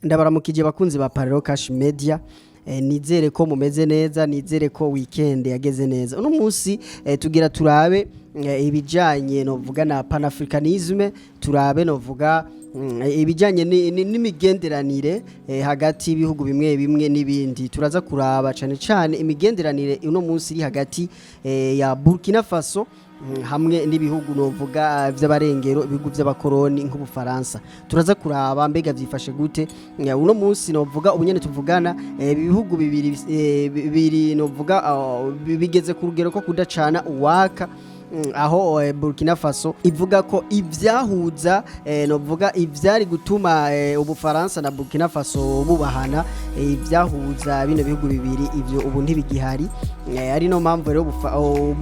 Ndabaramukije bakunzi ba Parero Cash Media. Nizere ko mumeze neza, nizere ko weekend yageze neza. Uno munsi tugira turabe ibijanye no vuga na Pan-Africanisme, turabe no vuga ibijanye n'imigenderanire hagati y'ibihugu bimwe bimwe n'ibindi. Turaza kuraba cane imigenderanire uno munsi iri hagati ya Burkina Faso hamwe n'ibihugu novuga vy'abarengero ibihugu vy'abakoroni nk'ubufaransa. Turaza kuraba mbega vyifashe gute uno munsi novuga ubunyene tuvugana ibihugu bibiri novuga bigeze ku rugero ko kudacana uwaka, aho Burkina Faso ivuga ko ivyahuza novuga ivyari gutuma ubufaransa na Burkina Faso bubahana, ivyahuza bino bihugu bibiri ivyo ubu ntibigihari. Ari no mpamvu rero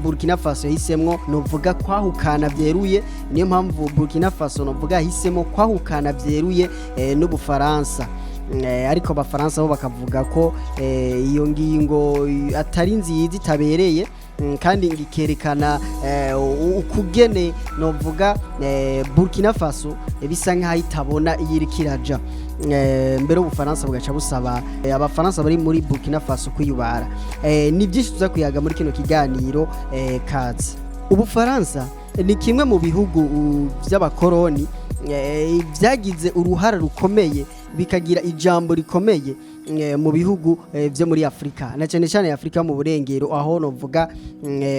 Burkina Faso yahisemwo novuga kwahukana vyeruye, niyo mpamvu Burkina Faso novuga yahisemwo kwahukana vyeruye n'ubufaransa. Ariko abafaransa bo bakavuga ko iyo ngingo atari nziza itabereye, kandi ngikerekana ukugene novuga Burkina Faso bisa nkaho itabona iyiri kiraja. Mbere ubufaransa bugaca busaba abafaransa bari muri Burkina Faso kwiyubara. Ni byinshi tuza kuyaga muri kino kiganiro kazi. Ubufaransa ni kimwe mu bihugu vy'abakoroni vyagize uruhara rukomeye, bikagira ijambo rikomeye mu bihugu vyo muri Afrika, na cyane cyane Afrika mu burengero, aho novuga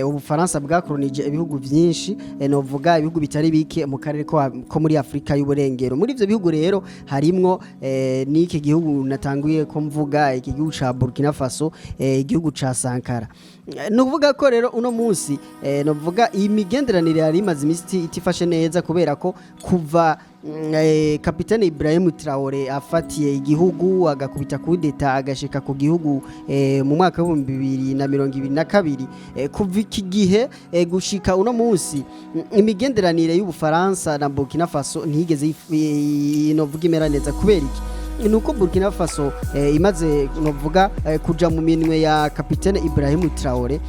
ubufaransa bwakolonije ibihugu vyinshi, novuga ibihugu bitari bike mu karere ko muri Afrika y'uburengero. Muri ivyo bihugu rero harimwo n'iki gihugu natanguye ko mvuga, iki gihugu ca Burkina Faso, igihugu ca Sankara. Novuga ko rero uno munsi novuga imigenderanire yari imaze imisi itifashe neza, kubera ko kuva Kapiteni Ibrahim Traoré afatiye igihugu agakubita kudeta agashika ku gihugu mu mwaka wa 2022, kuva iki gihe gushika uno munsi imigenderanire y'ubufaransa na Burkina Faso ntiyigeze novuga imera neza. Kubera iki? Nuko Burkina Faso imaze novuga kuja mu minwe ya Kapiteni Ibrahim Traoré,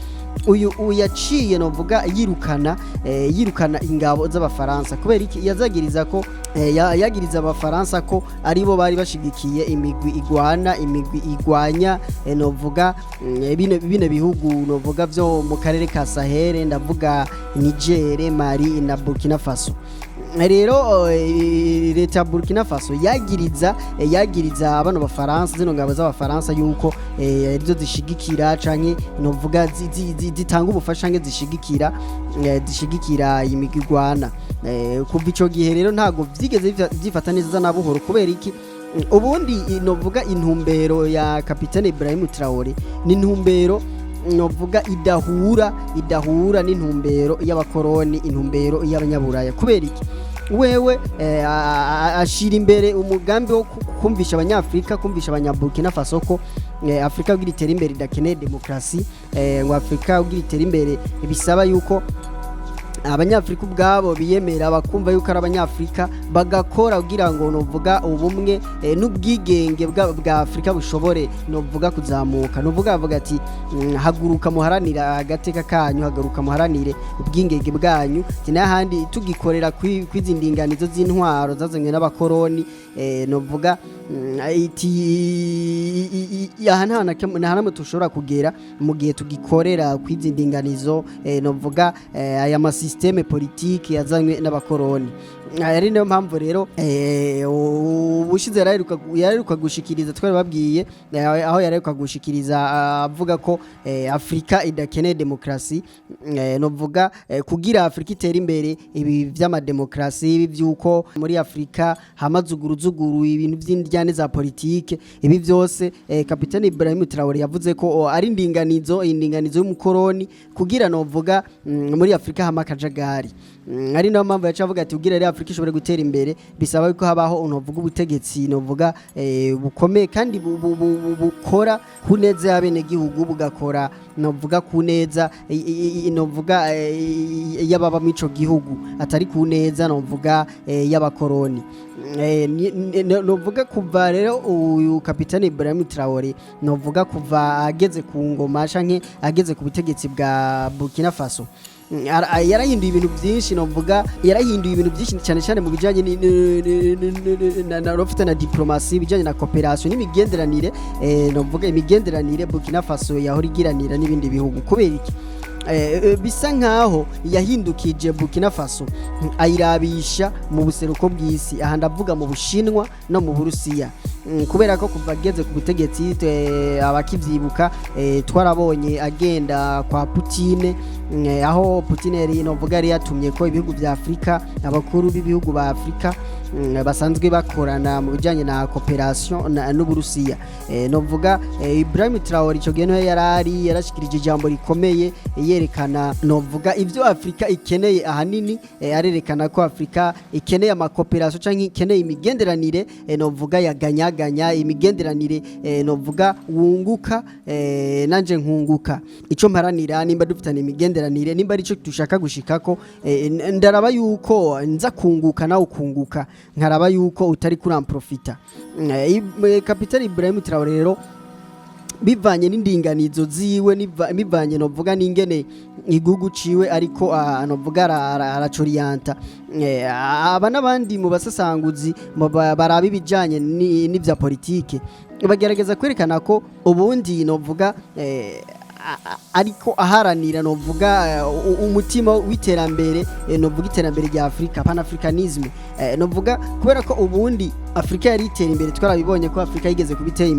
uyu yaciye novuga yirukana ingabo z'abafaransa. Kubera iki? Yazagiriza ko yagiriza abafaransa ko aribo bari bashigikiye imigwi igwanya novuga bine bihugu novuga vyo mu karere ka Sahel, ndavuga Niger, Mali na Burkina Faso. Rero leta ya Burkina Faso yagiriza abana bafaransa, zino ngabo z'abafaransa yuko arizo zishigikira canke novuga zitanga ubufasha nge zishigikira imigigwana. Kuva ico gihe rero ntago vyigeze vyifata neza na buhoro. Kubera iki? Ubundi novuga intumbero ya Kapiteni Ibrahim Traoré ni intumbero novuga idahura n'intumbero y'abakoroni, intumbero y'abanyaburaya. Kubera iki? Wewe ashira imbere umugambi wo kumvisha abanyafrika, kumvisha abanyaburkina Faso ko Afrika ugira itera imbere idakeneye demokrasi, ngo Afrika ugira itera imbere bisaba yuko abanyafrika ubwabo biyemera bakumva yuko ari abanyafrika, bagakora kugira ngo novuga ubumwe n'ubwigenge bwa Afrika bushobore novuga kuzamuka. Novuga avuga ati haguruka muharanira agateka kanyu, hagaruka muharanire ubwigenge bwanyu, tinahandi tugikorera kwizindinganizo z'intwaro zazanywe n'abakoroni. Novuga iti nahana tushobora kugera mu gihe tugikorera kwizindinganizo novuga aya systeme politique yazanywe n'abakoroni. Ari niyo mpamvu rero ubushize yareruka gushikiriza, twari babwiye aho yareruka gushikiriza avuga ko Afrika idakeneye demokrasi, novuga kugira Afrika itera imbere ibi vy'amademokrasi, ibi vyuko muri Afrika hamazuguruzuguru ibintu vy'indyane za politique, ibi vyose Kapiteni Ibrahim Traoré yavuze ko ari indinganizo y'umukoroni kugira novuga muri Afrika hamakajagari. Ari no mpamvu yacavuga ati ugira rero Afrika ishobore gutera imbere bisaba ko habaho unovuga ubutegetsi novuga bukomeye kandi bukora kuneza y'abene gihugu, bugakora novuga kuneza novuga yababa mico gihugu, atari kuneza novuga y'abakoroni. Novuga kuva rero uyu Kapiteni Ibrahim Traoré novuga kuva ageze ku ngoma canke ageze ku butegetsi bwa Burkina Faso, yarahinduye ibintu byinshi novuga yarahinduye ibintu byinshi cyane cyane mu bijanye na rofite na diplomasi bijanye na cooperation n'imigenderanire novuga imigenderanire Burkina Faso yahora igiranira n'ibindi bihugu kubera iki bisa nkaho yahindukije Burkina Faso ayirabisha mu buseruko bw'isi aha ndavuga mu Bushinwa no mu Burusiya kubera ko kuva ageze ku butegetsi abakivyibuka twarabonye agenda kwa Putin aho Putin yari novuga yari yatumye ko ibihugu vya Afrika abakuru b'ibihugu ba Afrika basanzwe bakorana mu bijanye na cooperation n'Uburusiya novuga Ibrahim Traoré ico gihe yarashikirije ijambo rikomeye yerekana novuga ivyo Afrika ikeneye ahanini arerekana ko Afrika ikeneye amakooperation canke ikeneye imigenderanire novuga yaganyaganya imigenderanire novuga wunguka nanje nkunguka ico mparanira nimba dufitana imigenderanire nimba arico dushaka gushikako ndaraba yuko nza kunguka nawe ukunguka nkaraba yuko utari kuramprofita Kapiteni Ibrahim Traoré rero bivanye n'indinganizo ziwe bivanye novuga n'ingene igugu ciwe ariko novuga aracorienta aba nabandi mu basasanguzi baraba ibijanye n'ivya politike bagerageza kwerekana ko ubundi novuga ariko aharanira novuga umutima w'iterambere novuga iterambere rya Afrika panafricanisme novuga kubera ko ubundi Afrika yari itera imbere twarabibonye ko Afrika yigeze kubitera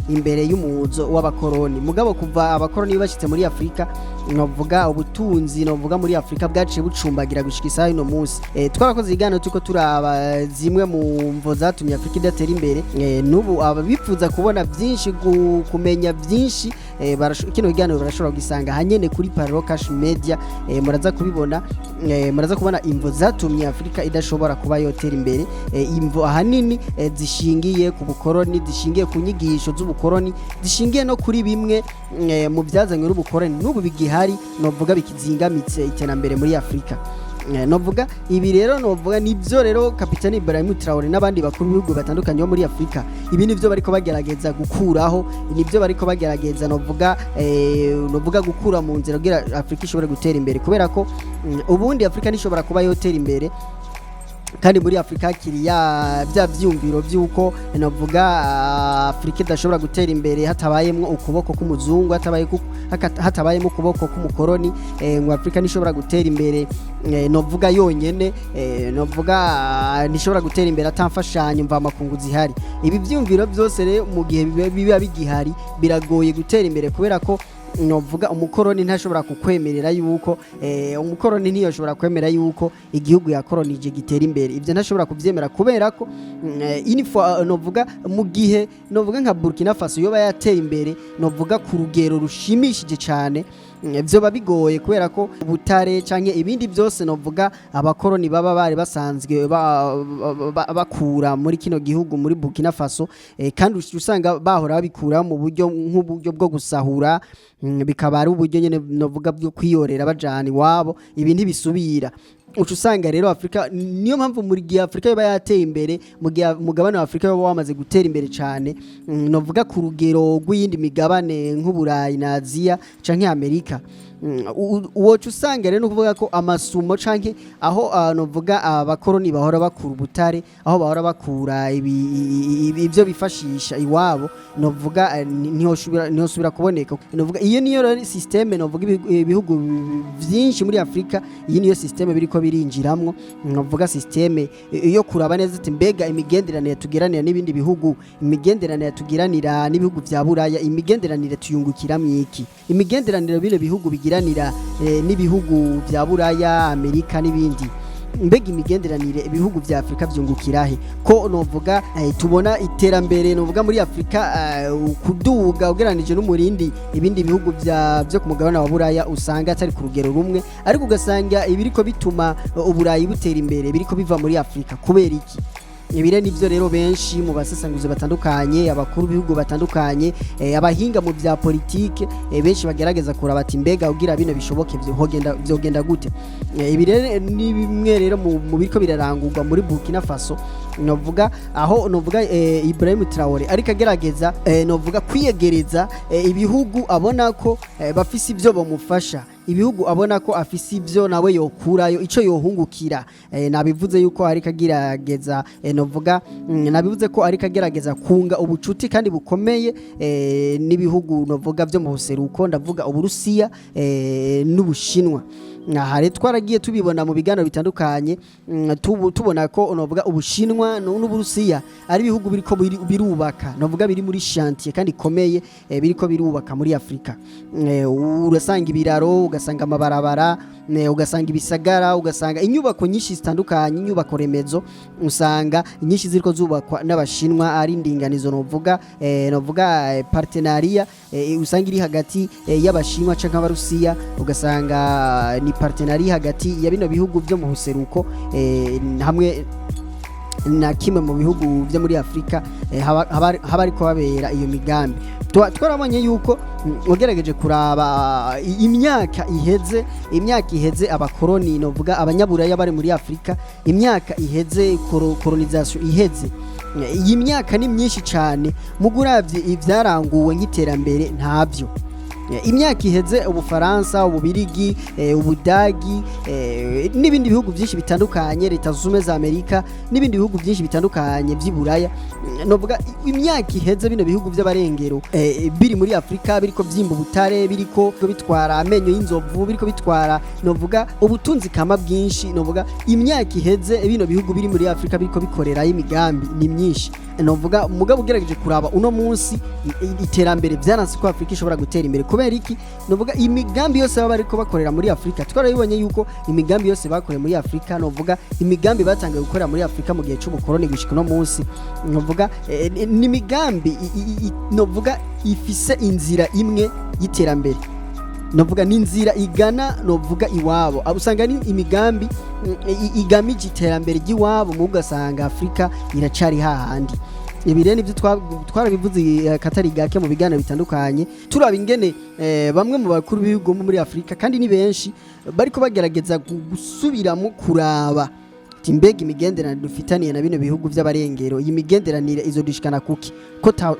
imbere y'umuzo w'abakoroni mugabo kuva abakoroni bashitse muri Afrika novuga ubutunzi novuga muri Afrika bwaciye bucumbagira gushikisa ino munsi twarakoze igano tuko turaba zimwe mu mvo zatumye Afrika idatera imbere nubu ababifuza kubona byinshi kumenya byinshi kino igano barashobora gisanga hanyene kuri Parole Cash Media muraza kubibona muraza kubona imvo zatumye Afrika idashobora kuba yotera imbere imvo ahanini zishingiye ku bukoroni zishingiye ku nyigisho z'ubukoroni zishingiye no kuri bimwe mu byazanywe n'ubukoroni n'ubu bigihari novuga bikizingamitse iterambere muri Afrika novuga ibi rero novuga nivyo rero Kapiteni Ibrahim Traoré n'abandi bakuru b'ibihugu batandukanye bo muri Afrika ibi nivyo bariko bagerageza gukuraho nivyo bariko bagerageza novuga gukura mu nzira kugira Afrika ishobore gutera imbere kubera ko ubundi Afrika nishobora kuba yotera imbere kandi muri Afrika kiriya bya vyumviro byuko navuga Afrika idashobora gutera imbere hatabayemwo ukuboko k'umuzungu hatabayemo ukuboko k'umukoroni ngo Afrika nishobora gutera imbere novuga yonyene novuga nishobora gutera imbere atamfashanyo mva makungu zihari ibi vyumviro byose rero mu gihe biba bigihari biragoye gutera imbere kubera ko novuga umukoroni ntashobora kukwemerera yuko umukoroni ntiyoshobora kwemera yuko igihugu yakoronije gitera imbere ivyo ntashobora kuvyemera kubera ko novuga mu gihe novuga nka Burkina Faso yoba yatera imbere novuga ku rugero rushimishije cyane vyoba bigoye kubera ko ubutare canke ibindi byose novuga abakoroni baba bari basanzwe bakura muri kino gihugu muri Burkina Faso kandi usanga bahora babikura mu buryo nk'uburyo bwo gusahura bikaba ari uburyo nyene novuga bwo kwiyorera bajana iwabo ibi ntibisubira ucu usanga rero Afrika niyo mpamvu muri gihe Afrika yoba yateye imbere mu gihe mugabane wa Afrika yoba wamaze gutera imbere cyane novuga ku rugero rw'iyindi migabane nk'Uburayi na Aziya canke Amerika uwocu usanga rero kuvuga ko amasumo canke aho novuga abakoroni bahora bakura ubutare aho bahora bakura ibyo bifashisha iwabo novuga niho subira kuboneka novuga iyo niyo systeme novuga ibihugu byinshi muri Afrika iyi niyo systeme biriko birinjiramwo novuga systeme yo kuraba neza ati mbega imigenderanire tugiranira n'ibindi bihugu imigenderanire tugiranira n'ibihugu vya Buraya imigenderanire tuyungukiramwo iki imigenderanire bile bihugu bigiranira n'ibihugu vya Buraya Amerika n'ibindi mbega imigenderanire ibihugu vya Afrika vyungukirahe ko novuga tubona iterambere novuga muri Afrika kuduga ugeranije n'umurindi ibindi bihugu byo ku mugabane wa Buraya usanga atari ku rugero rumwe ariko ugasanga ibiriko bituma Uburayi butera imbere biriko biva muri Afrika kubera iki ibire nivyo rero benshi mu basesanguzi batandukanye abakuru bihugu batandukanye abahinga mu bya politike benshi bagerageza kuraba ati mbega ugira bino bishoboke vyogenda gute ibire ni bimwe rero mu biriko birarangurwa muri Burkina Faso novuga aho novuga Ibrahim Traoré ariko agerageza novuga kwiyegereza ibihugu abona ko bafise ivyo bomufasha ibihugu abona ko afise ivyo nawe yokurayo ico yohungukira nabivuze yuko ari kagerageza novuga nabivuze ko ari kagerageza kunga ubucuti kandi bukomeye n'ibihugu novuga vyo mu buseruko ndavuga Uburusiya n'Ubushinwa nahare twaragiye tubibona mu biganiro bitandukanye tubona ko novuga Ubushinwa n'Uburusiya ari ibihugu biriko birubaka novuga biri muri chantier kandi komeye biriko birubaka muri Afrika urasanga ibiraro ugasanga amabarabara ugasanga ibisagara ugasanga inyubako nyinshi zitandukanye inyubako remezo usanga nyinshi ziriko zubakwa n'Abashinwa ari indinganizo novuga partenariat usanga iri hagati y'Abashinwa canke Abarusiya ugasanga ni partenariat hagati ya bino bihugu byo mu buseruko hamwe na kimwe mu bihugu byo muri Afrika haba ariko babera iyo migambi twarabonye yuko ugerageje kuraba imyaka iheze abakoloni novuga abanyaburaya bari muri Afrika imyaka iheze colonisation iheze iyi myaka ni myinshi cyane muguravye ivyaranguwe nk'iterambere ntavyo imyaka iheze Ubufaransa Ububirigi Ubudagi n'ibindi bihugu byinshi bitandukanye Leta Zunze za Amerika n'ibindi bihugu byinshi bitandukanye by'Iburaya novuga imyaka iheze bino bihugu by'abarengero biri muri Afrika biriko vyimba ubutare biriko bitwara amenyo y'inzovu biriko bitwara novuga ubutunzi kama bwinshi novuga imyaka iheze bino bihugu biri muri Afrika biriko bikorera imigambi ni myinshi novuga mugabo ugerageje kuraba uno munsi iterambere byananse ko Afrika ishobora gutera imbere kubera iki novuga imigambi yose baba ariko bakorera muri Afrika twarabibonye yuko imigambi yose bakoreye muri Afrika novuga imigambi batangiye gukorera muri Afrika mu gihe cy'ubukoroni gushika no munsi novuga ni imigambi novuga ifise inzira imwe y'iterambere novuga n'inzira igana novuga iwabo abusanga ni imigambi igamije iterambere ry'iwabo mu ugasanga Afrika iracari hahandi ibire nivyo twarabivuze katari gake mu biganiro bitandukanye turaba ingene bamwe mu bakuru b'ibihugu muri Afrika kandi ni benshi bariko bagerageza gusubiramo kuraba mbega imigenderanire dufitaniye na bino bihugu by'abarengero iyi migenderanire izodushikana kuki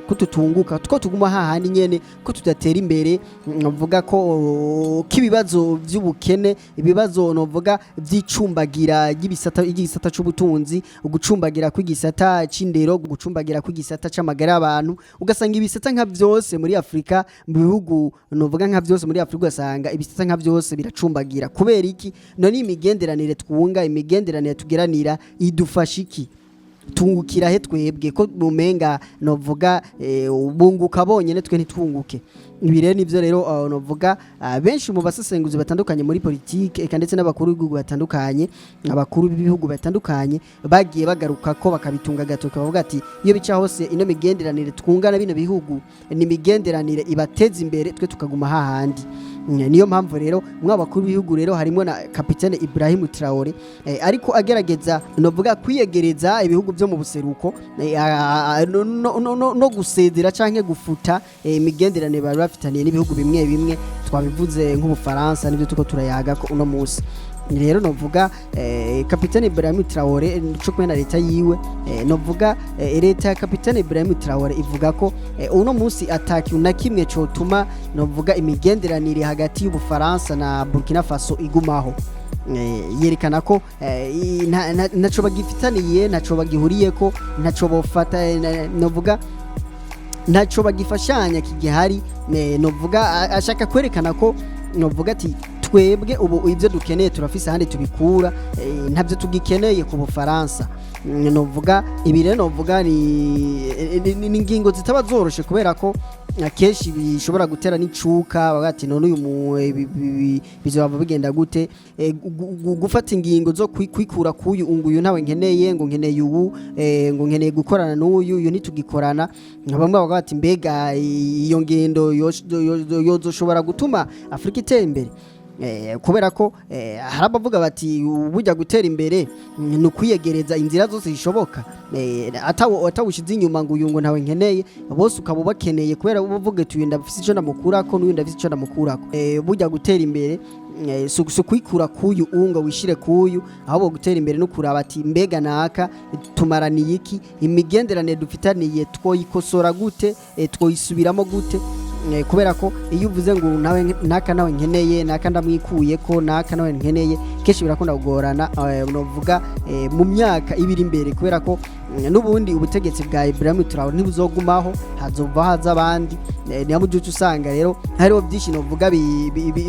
ko tutunguka two tuguma hahandi nyene ko tudatera imbere novuga ko kibibazo by'ubukene ibibazo novuga by'icumbagira y'igisata c'ubutunzi ugucumbagira kw'igisata c'indero gucumbagira kw'igisata c'amagara y'abantu ugasanga ibisata nka byose muri Afrika mu bihugu novuga nka byose muri Afrika ugasanga ibisata nka byose biracumbagira kubera iki none imigenderanire twunga imigenderanire tugeranira idufashiki tungukira he twebwe ko mumenga novuga ubunguka bonyene twe ntitwunguke ibi rero nivyo rero novuga benshi mu basesenguzi batandukanye muri politike eka ndetse n'abakuru b'ibihugu batandukanye abakuru b'ibihugu batandukanye bagiye bagaruka ko bakabitunga gatoka bavuga ati iyo bica hose ino migenderanire twungana bino bihugu ni migenderanire ibateza imbere twe tukaguma hahandi niyo mpamvu rero mw'abakuru b'ibihugu rero harimo na Kapitene Ibrahim Traoré ariko agerageza novuga kwiyegereza ibihugu byo mu buseruko no gusezera canke gufuta imigenderanire bari bafitaniye n'ibihugu bimwe bimwe twabivuze nk'Ubufaransa nibyo tuko turayaga ko uno munsi rero novuga Kapitene Ibrahim Traoré cyo kumena leta yiwe novuga leta ya Kapitene Ibrahim Traoré ivuga ko uno munsi ataki na kimwe cyo tuma novuga imigenderanire hagati y'Ubufaransa na Burkina Faso igumaho yerekana ko naco bagifitaniye naco bagihuriye ko naco bofata novuga naco bagifashanya kigihari novuga ashaka kwerekana ko novuga ati twebwe ubu ivyo dukeneye turafise handi tubikura ntavyo tugikeneye ku Bufaransa novuga ibire novuga ni ingingo zitaba zoroshe kubera ko akeshi bishobora gutera n'icuka bagati none uyu bizobava bigenda gute gufata ingingo zo kwikura kuyu unguyu ntawe nkeneye ngo nkeneye ubu ngo nkeneye gukorana n'uyu yo nitugikorana bamwe bagati mbega iyo ngendo yozoshobora gutuma Afrika itera imbere kubera ko harabavuga bati bujya gutera imbere no kwiyegereza inzira zose zishoboka atawushize inyuma ngo uyu ngo ntawe nkeneye bose ukaba bakeneye kubera uvuga ati uyenda bafise ico namukurako n'uyenda bafise ico namukurako bujya gutera imbere so kwikura kuyu unga wishire kuyu ahubwo gutera imbere no kuraba ati mbega naka tumaraniye iki imigenderanire dufitaniye twoyikosora gute twoyisubiramo gute kubera ko iyo uvuze ngo nawe naka nawe nkeneye naka ndamwikuye ko naka nawe nkeneye kenshi birakunda kugorana novuga mu myaka ibiri imbere kubera ko n'ubundi ubutegetsi bwa Ibrahim Traoré ntibuzogumaho hazova haza abandi niyo mujucu usanga rero hariho byinshi novuga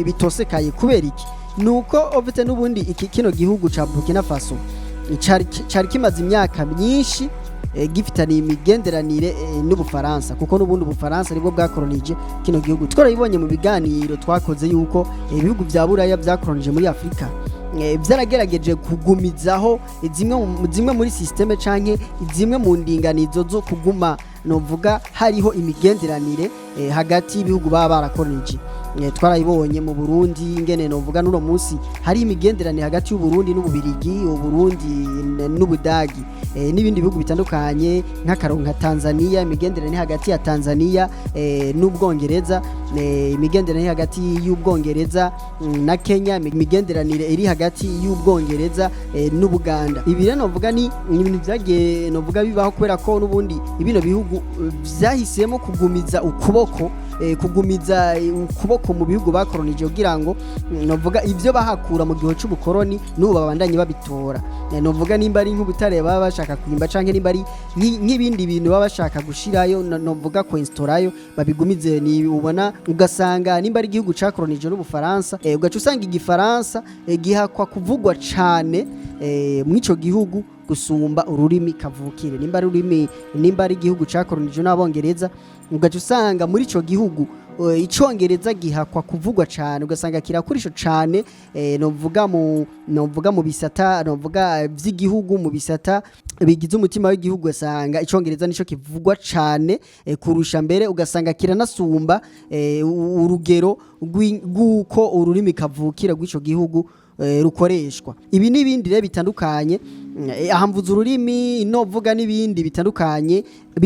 bitosekaye kubera iki nuko ofite n'ubundi kino gihugu ca Burkina Faso cari kimaze imyaka myinshi gifitaniye imigenderanire n'Ubufaransa kuko n'ubundi Ubufaransa nibwo bwakolonije kino gihugu twarabibonye mu biganiro twakoze yuko ibihugu vya Buraya byakolonije muri Afrika byaragerageje kugumizaho zimwe muri systeme canke zimwe mu ndinganizo zo kuguma novuga hariho imigenderanire hagati y'ibihugu baba barakolonije twarayibonye mu Burundi ingene novuga n'uno munsi hari imigenderanire hagati y'u Burundi n'Ububirigi u Burundi n'Ubudagi n'ibindi bihugu bitandukanye nk'akaronka Tanzania imigenderanire hagati ya Tanzania n'Ubwongereza imigenderanire hagati y'Ubwongereza na Kenya imigenderanire iri hagati y'Ubwongereza n'Ubuganda ibi rero novuga ni ibintu byagiye novuga bibaho kubera ko n'ubundi ibino bihugu byahisemo kugumiza ukuboko mu bihugu bakolonije kugira ngo novuga ivyo bahakura mu gihe cy'ubukoroni n'ubu babandanye babitora novuga nimba ari nk'ubutare baba bashaka kwimba canke nimba ari nk'ibindi bintu baba bashaka gushirayo novuga kwinstorayo babigumize ni ubona ugasanga nimba ari igihugu cakolonije n'Ubufaransa ugaca usanga igifaransa gihakwa kuvugwa cane mw'ico gihugu gusumba ururimi kavukire nimba ari igihugu cakolonije n'Abongereza ugaca usanga muri ico gihugu icongereza gihakwa kuvugwa cyane ugasanga kirakurisho cyane novuga mu bisata novuga by'igihugu mu bisata bigize umutima w'igihugu ugasanga icongereza nico kivugwa cyane kurusha mbere ugasanga kiranasumba urugero rw'uko ururimi kavukira rw'ico gihugu rukoreshwa ibi n'ibindi rero bitandukanye ahamvuza ururimi novuga n'ibindi bitandukanye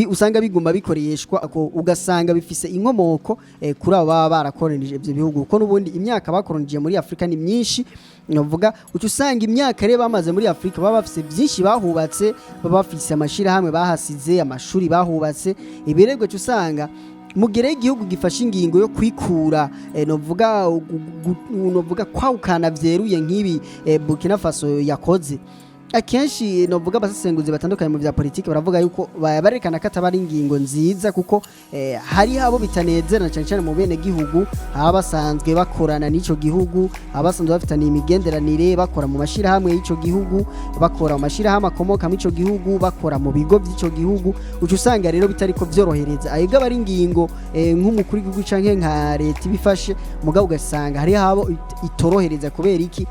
usanga biguma bikoreshwa ugasanga bifise inkomoko kuri abo baba barakolonije ivyo bihugu kuko n'ubundi imyaka bakolonije muri Afrika ni myinshi novuga usanga imyaka rero bamaze muri Afrika baba bafise byinshi bahubatse baba bafise amashira hamwe bahasize amashuri bahubatse ibirego usanga mugere igihugu gifasha ingingo yo kwikura novuga kwawukana vyeruye nk'ibi Burkina Faso yakoze akenshi novuga abasesenguzi batandukanye mu vya politiki baravuga yuko barekana ko atabari ingingo nziza kuko hari abo bitanezera cyane cyane mu bene gihugu abasanzwe bakorana n'ico gihugu abasanzwe bafitaniye imigenderanire bakora mu mashira hamwe y'ico gihugu bakora mu mashira hamwe akomoka mu ico gihugu bakora mu bigo by'ico gihugu ucu usanga rero bitari ko vyorohereza ayega bari ingingo nk'umukuru w'igihugu canke nka leta ibifashe mugabo ugasanga hari abo itorohereza kubera iki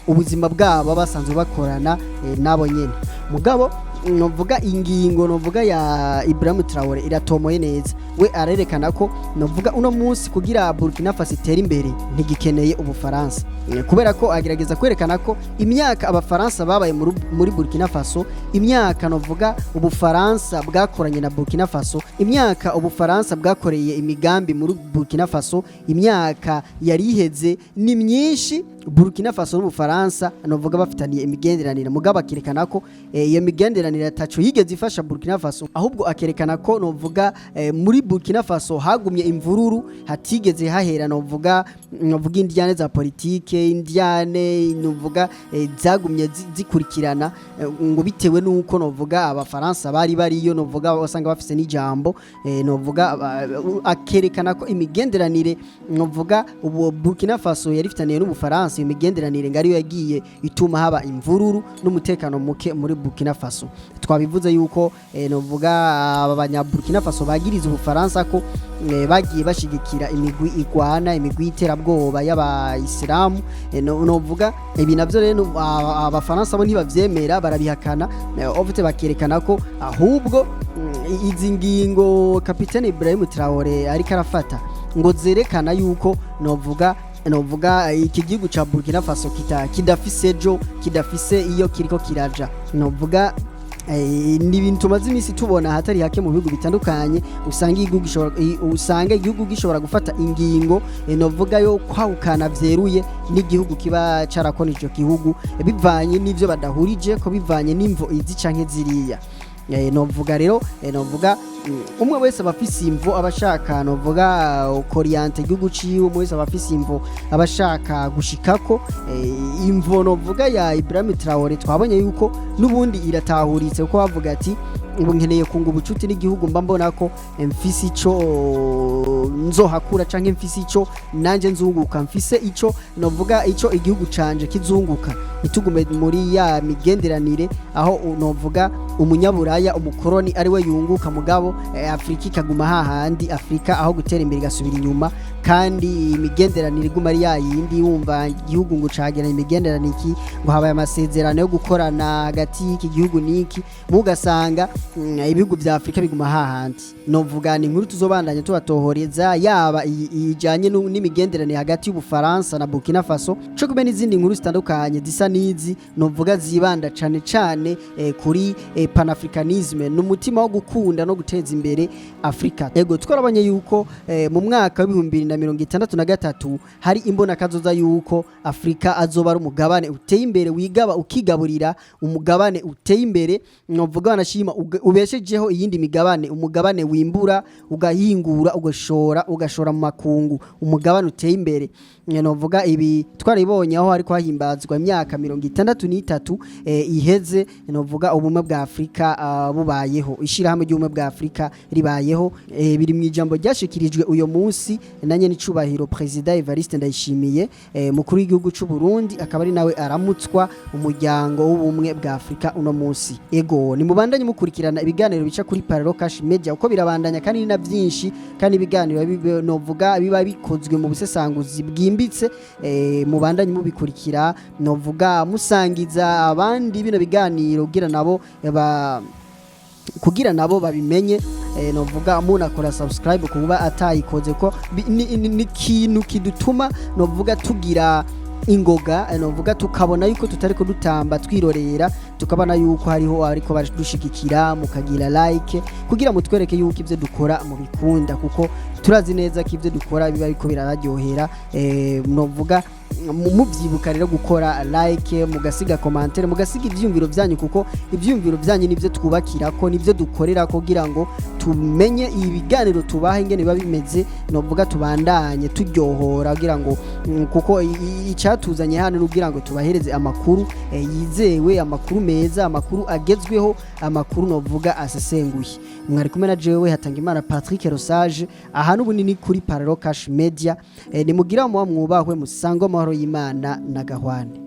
ubuzima bwabo basanzwe bakorana nabo nyene mugabo novuga ingingo novuga ya Ibrahim Traoré iratomoye neza we arerekana ko novuga uno munsi kugira Burkina Faso itere imbere ntigikeneye Ubufaransa kubera ko agerageza kwerekana ko imyaka abafaransa babaye muri Burkina Faso imyaka novuga Ubufaransa bwakoranye na Burkina Faso imyaka Ubufaransa bwakoreye imigambi muri Burkina Faso imyaka yariheze ni myinshi Burkina Faso n'Ubufaransa novuga bafitaniye imigenderanire mugabo akerekana ko iyo migenderanire ataco yigeze ifasha Burkina Faso ahubwo akerekana ko novuga muri Burkina Faso hagumye imvururu hatigeze hahera novuga indiane za politike indiane novuga zagumye zikurikirana ngo bitewe nuko novuga abafaransa bariyo novuga basanga bafise n'ijambo novuga akerekana ko imigenderanire novuga Burkina Faso yarifitaniye n'Ubufaransa imigenderanire ngari yagiye ituma haba imvururu n'umutekano muke muri Burkina Faso twabivuze yuko novuga abanya Burkina Faso bagiriza Ubufaransa ko bagiye bashigikira imigwi igwana imigwi iterabwoba y'abayisilamu novuga ibi navyo rero abafaransa bo ntibavyemera barabihakana ofite bakerekana ko ahubwo izi ngingo Kapiteni Ibrahim Traoré ariko arafata ngo zerekana yuko novuga iki gihugu ca Burkina Faso kidafise ejo kidafise iyo kiriko kiraja novuga ni ibintu tumaze imisi tubona hatari hake mu bihugu bitandukanye usanga igihugu gishobora gufata ingingo novuga yo kwawukana vyeruye n'igihugu kiba carakonije ico gihugu bivanye n'ivyo badahurije ko bivanye n'imvo izi canke ziriya novuga rero novuga umwe wese abafise imvo abashaka novuga Oriente igihugu ciwe umwe wese abafise imvo abashaka gushikako imvo novuga ya Ibrahim Traoré twabonye yuko nubundi iratahuritse kuko bavuga ati ubu nkeneye kunga ubucuti n'igihugu mba mbona ko mfise ico nzohakura canke mfise ico nanje nzunguka mfise ico novuga ico igihugu canje kizunguka itugume muri ya migenderanire aho novuga umunyaburaya umukoroni ari we yunguka mugabo Afrika ikaguma hahandi Afrika aho gutera imbere gasubira inyuma kandi imigenderanire iguma ari yayindi wumva igihugu ngo cagera imigenderanire iki ngo habaye amasezerano yo gukorana hagati y'iki gihugu niki mugasanga ibihugu vya Afrika biguma hahandi novuga ni inkuru tuzobandanya tubatohoreza yaba ijanye n'imigenderanire hagati y'Ubufaransa na Burkina Faso cyo kumenya izindi nkuru zitandukanye zisa nizi novuga zibanda cane cane kuri panafricanisme n'umutima wo gukunda no guteza imbere Afrika ego twarabanye yuko mu mwaka wa 2063 hari imbona kazoza yuko Afrika azoba ari umugabane uteye imbere wigaba ukigaburira umugabane uteye imbere novuga banashima ubeshejeho iyindi migabane umugabane wimbura ugahingura ugashora mu makungu umugabane uteye imbere novuga ibi twaribonye aho ariko hahimbazwa imyaka 63 iheze novuga ubumwe bwa Afrika bubayeho ishirahamwe ry'ubumwe bwa Afrika ribayeho biri mu ijambo ryashikirijwe uyo munsi nanye n'icubahiro President Evariste Ndayishimiye mukuru w'igihugu cy'u Burundi akaba ari nawe aramutswa umuryango w'ubumwe bwa Afrika uno munsi ego ni mubandanye mukurikirana ibiganiro bica kuri Parallel Cash Media uko birabandanya kandi na byinshi kandi ibiganiro novuga biba bikozwe mu busesanguzi bwimbitse mubandanye mubikurikira novuga musangiza abandi bino biganiro kugira nabo babimenye novuga umuntu akora subscribe kuba atayikoze ko ni kintu kidutuma novuga tugira ingoga novuga tukabona yuko tutariko dutamba twirorera tukabona yuko hariho ariko badushigikira mukagira like kugira mutwereke yuko ivyo dukora mu bikunda kuko turazi neza ko ivyo dukora biba biko biraryohera novuga muvyibuka rero gukora like mugasiga commentaire mugasiga ivyumviro vyanyu kuko ivyumviro vyanyu nivyo twubakira ko nivyo dukorera kugira ngo tumenye ibiganiro tubaha ingene biba bimeze novuga tubandanye turyohora kugira ngo kuko icatuzanye hano nugira ngo tubahereze amakuru yizewe amakuru meza amakuru agezweho amakuru novuga asesenguye mwari kumwe na jewe Hatangimana Patrick Rosage aha n'ubunini kuri Parallel Cash Media ni mugira mu mwubahwe musango amahoro y'Imana na gahwane